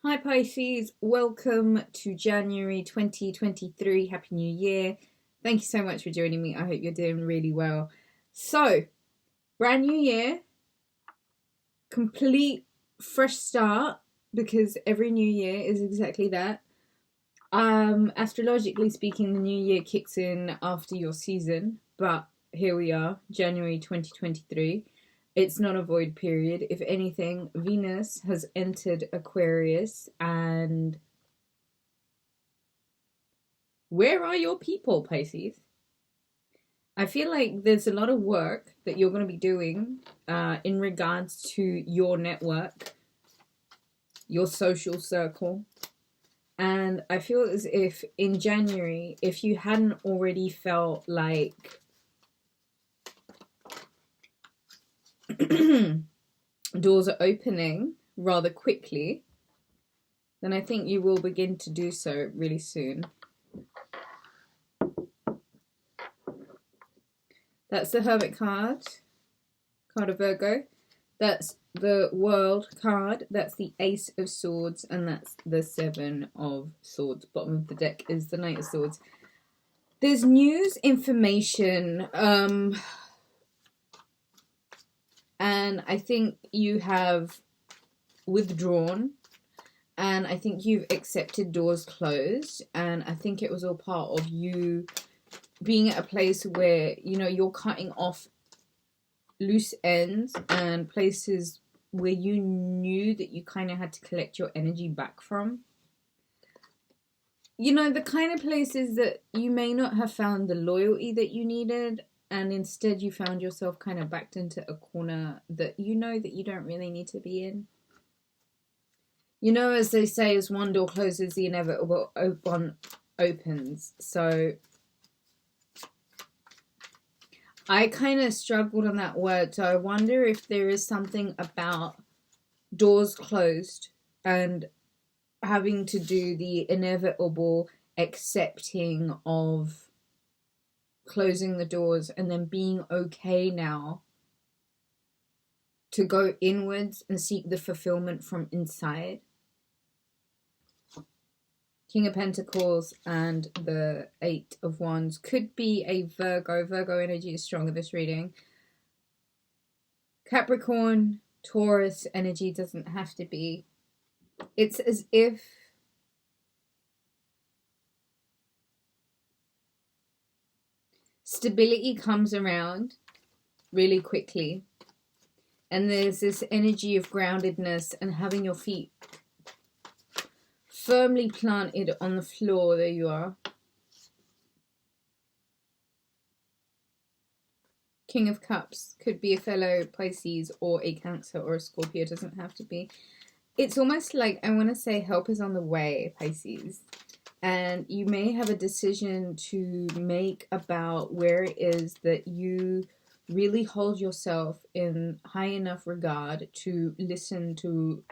Hi Pisces, welcome to January 2023. Happy New Year. Thank you so much for joining me. I hope you're doing really well. So, brand new year, complete fresh start, because every new year is exactly that. Astrologically speaking, the new year kicks in after your season, but here we are, January 2023. It's not a void period. If anything, Venus has entered Aquarius, and where are your people, Pisces? I feel like there's a lot of work that you're going to be doing in regards to your network, your social circle. And I feel as if in January, if you hadn't already felt like doors are opening rather quickly, then I think you will begin to do so really soon. That's the Hermit card of Virgo. That's the World card. That's the Ace of Swords, and that's the Seven of Swords. Bottom of the deck is the Knight of Swords. There's news, information, and I think you have withdrawn, and I think you've accepted doors closed, and I think it was all part of you being at a place where, you know, you're cutting off loose ends and places where you knew that you kind of had to collect your energy back from. You know, the kind of places that you may not have found the loyalty that you needed, and instead you found yourself kind of backed into a corner that you know that you don't really need to be in. You know, as they say, as one door closes, the inevitable one opens. So I kind of struggled on that word. So I wonder if there is something about doors closed and having to do the inevitable accepting of closing the doors and then being okay now to go inwards and seek the fulfillment from inside. King of Pentacles and the Eight of Wands could be a Virgo. Virgo energy is strong in this reading. Capricorn, Taurus energy doesn't have to be. It's as if stability comes around really quickly. And there's this energy of groundedness and having your feet firmly planted on the floor. There you are. King of Cups could be a fellow Pisces or a Cancer or a Scorpio. It doesn't have to be. It's almost like, I want to say, help is on the way, Pisces. And you may have a decision to make about where it is that you really hold yourself in high enough regard to listen to.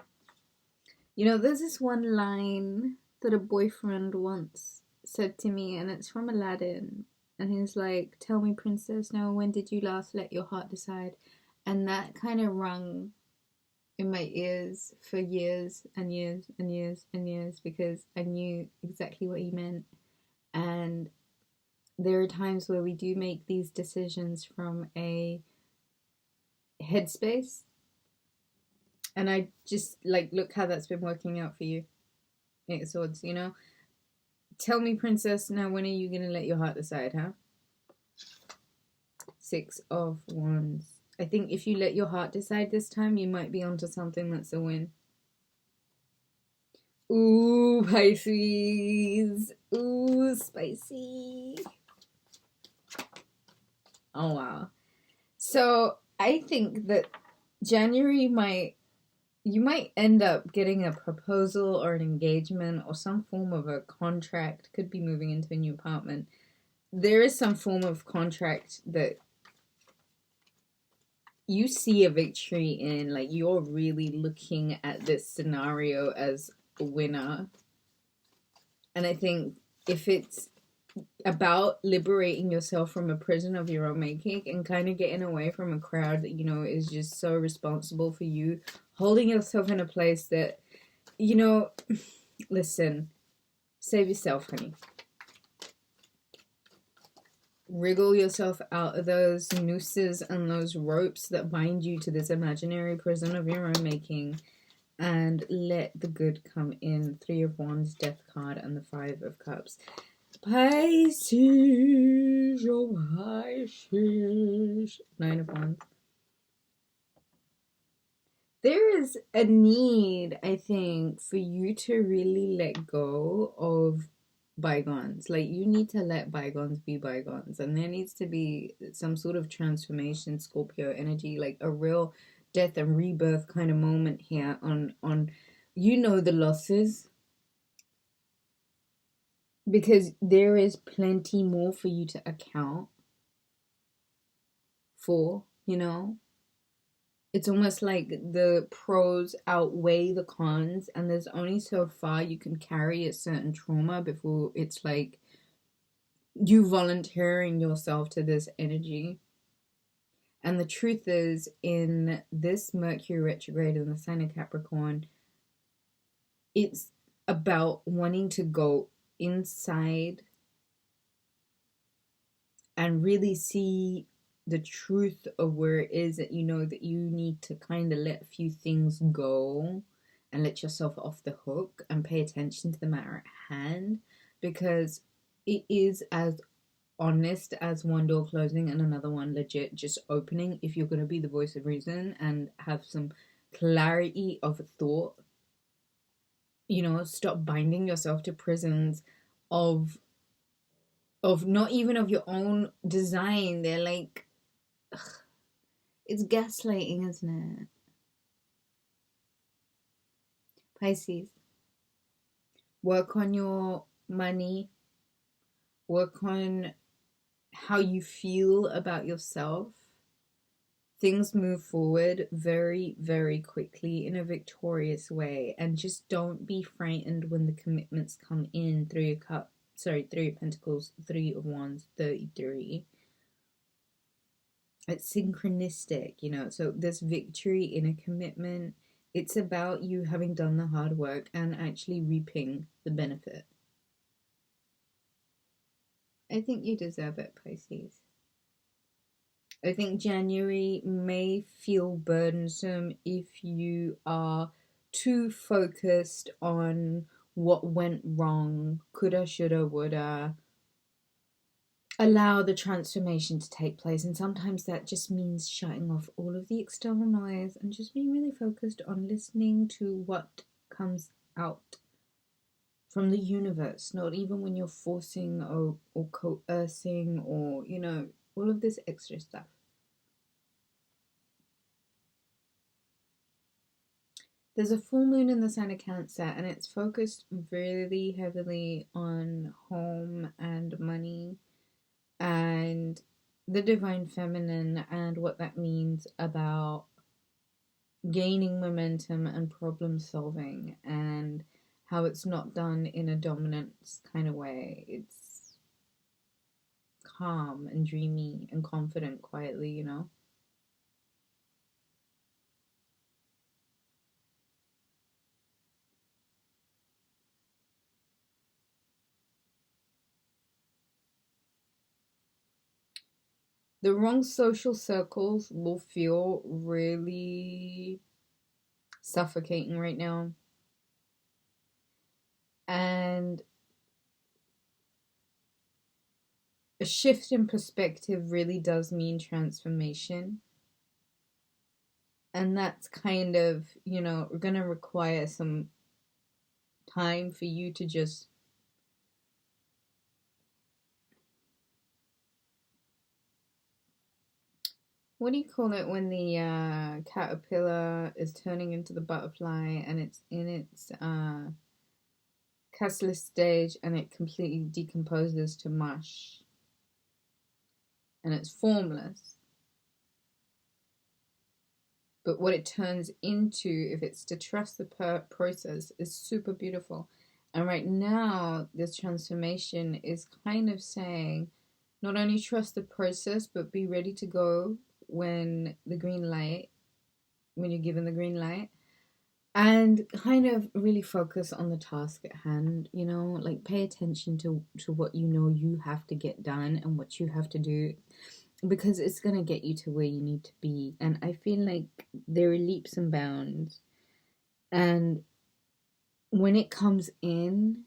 You know, there's this one line that a boyfriend once said to me, and it's from Aladdin. And he's like, "Tell me, princess, now when did you last let your heart decide?" And that kind of rung in my ears for years and years and years and years, because I knew exactly what he meant. And there are times where we do make these decisions from a headspace, and I just like, look how that's been working out for you. Eight of Swords, you know. Tell me, princess, now when are you gonna let your heart decide, huh? Six of Wands. I think if you let your heart decide this time, you might be onto something that's a win. Ooh, Pisces. Ooh, spicy. Oh, wow. So I think that January you might end up getting a proposal or an engagement or some form of a contract. Could be moving into a new apartment. There is some form of contract that you see a victory in. Like, you're really looking at this scenario as a winner. And I think if it's about liberating yourself from a prison of your own making and kind of getting away from a crowd that, you know, is just so responsible for you, holding yourself in a place that you know, listen, save yourself, honey. Wriggle yourself out of those nooses and those ropes that bind you to this imaginary prison of your own making, and let the good come in. 3 of Wands, Death card, and the 5 of Cups. Pisces, oh Pisces. 9 of Wands. There is a need, I think, for you to really let go of bygones. Like, you need to let bygones be bygones, and there needs to be some sort of transformation, Scorpio energy, like a real death and rebirth kind of moment here on the losses, because there is plenty more for you to account for. It's almost like the pros outweigh the cons, and there's only so far you can carry a certain trauma before it's like you volunteering yourself to this energy. And the truth is, in this Mercury retrograde in the sign of Capricorn, it's about wanting to go inside and really see the truth of where it is that that you need to kind of let a few things go and let yourself off the hook and pay attention to the matter at hand, because it is as honest as one door closing and another one legit just opening if you're going to be the voice of reason and have some clarity of thought. Stop binding yourself to prisons of not even of your own design. They're like, ugh, it's gaslighting, isn't it? Pisces, work on your money, work on how you feel about yourself. Things move forward very, very quickly in a victorious way, and just don't be frightened when the commitments come in. 3 of Pentacles, 3 of Wands, 33. It's synchronistic, so this victory in a commitment, it's about you having done the hard work and actually reaping the benefit. I think you deserve it, Pisces. I think January may feel burdensome if you are too focused on what went wrong, coulda, shoulda, woulda. Allow the transformation to take place, and sometimes that just means shutting off all of the external noise and just being really focused on listening to what comes out from the universe, not even when you're forcing or coercing or all of this extra stuff. There's a full moon in the sign of Cancer, and it's focused really heavily on home and money and the divine feminine, and what that means about gaining momentum and problem solving, and how it's not done in a dominance kind of way. It's calm and dreamy and confident quietly, The wrong social circles will feel really suffocating right now. And a shift in perspective really does mean transformation. And that's kind of, going to require some time for you to just what do you call it when the caterpillar is turning into the butterfly and it's in its chrysalis stage and it completely decomposes to mush and it's formless? But what it turns into, if it's to trust the process, is super beautiful. And right now, this transformation is kind of saying, not only trust the process, but be ready to go when you're given the green light. And kind of really focus on the task at hand, you know, like pay attention to what you know you have to get done and what you have to do, because it's going to get you to where you need to be. And I feel like there are leaps and bounds, and when it comes in,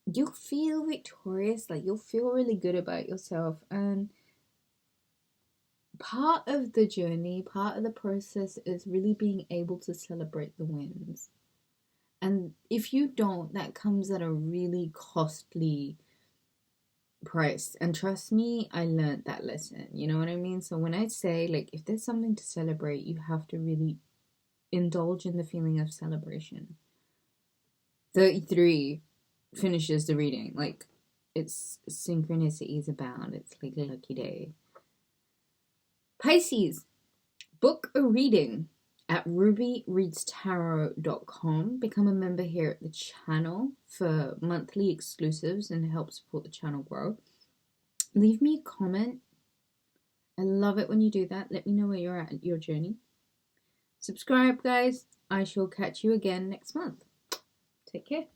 you'll feel victorious, like you'll feel really good about yourself. And part of the journey, part of the process is really being able to celebrate the wins. And if you don't, that comes at a really costly price. And trust me, I learned that lesson. You know what I mean? So when I say, like, if there's something to celebrate, you have to really indulge in the feeling of celebration. 33 finishes the reading. Like, it's synchronicities abound. It's like a lucky day. Pisces, book a reading at Rubyreadstarot.com. Become a member here at the channel for monthly exclusives and help support the channel grow. Leave me a comment. I love it when you do that. Let me know where you're at in your journey. Subscribe, guys. I shall catch you again next month. Take care.